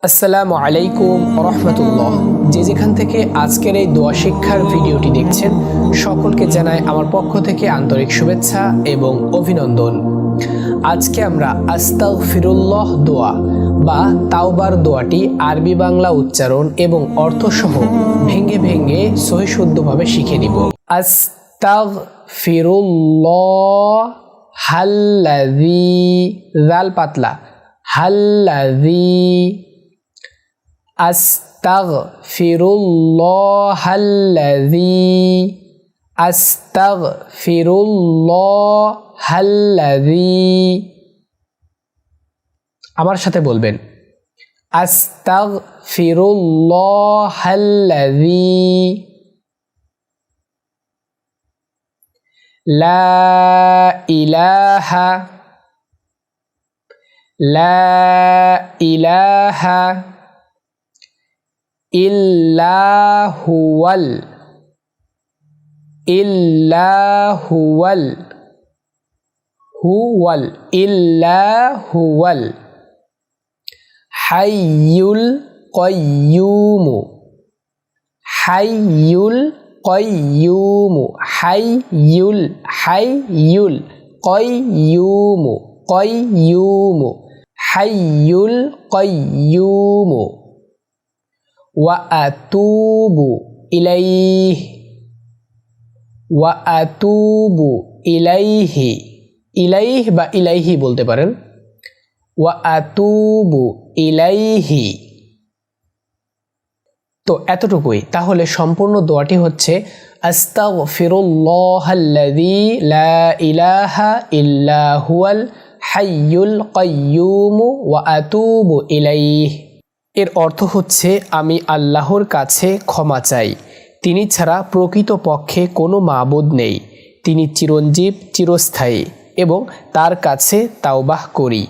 আসসালামু আলাইকুম রহমতুল্লাহ। যে যেখান থেকে আজকের এই দোয়া শিক্ষার ভিডিওটি দেখছেন সকলকে জানাই আমার পক্ষ থেকে আন্তরিক শুভেচ্ছা এবং অভিনন্দন। আজকে আমরা আস্তাগফিরুল্লাহ দোয়া বা তাওবার দোয়াটি আরবি বাংলা উচ্চারণ এবং অর্থসহ ভেঙে ভেঙে সহি শুদ্ধভাবে শিখে নিব। আস্তাগফিরুল্লাহ হাল্লাযী, জাল পাতলা, হাল্লাযী। আস্তাগফিরুল্লাহাল্লাযী, আস্তাগফিরুল্লাহাল্লাযী। আমার সাথে বলবেন আস্তাগফিরুল্লাহাল্লাযী লা ইলাহা ইল্লাহুয়াল হাইয়ুল কাইয়্যুম, হাইয়ুল কাইয়্যুম, হাইয়ুল কাইয়্যুম, হাইয়ুল কাইয়্যুম। ওয়া আতুবু ইলাইহি, ইলাইহ বা ইলাইহি বলতে পারেন। ওয়া আতুবু ইলাইহি। তো এতটুকুই। তাহলে সম্পূর্ণ দোয়াটি হচ্ছে আস্তাগফিরুল্লাহাল্লাযী লা ইলাহা ইল্লা হুয়াল হাইয়ুল কাইয়্যুম ওয়া আতুবু ইলাইহি। এর অর্থ হচ্ছে আমি আল্লাহর কাছে ক্ষমা চাই, তিনি ছাড়া প্রকৃত পক্ষে কোনো মাবুদ নেই, তিনি চিরঞ্জীব চিরস্থায়ী এবং তার কাছে তাওবাহ করি।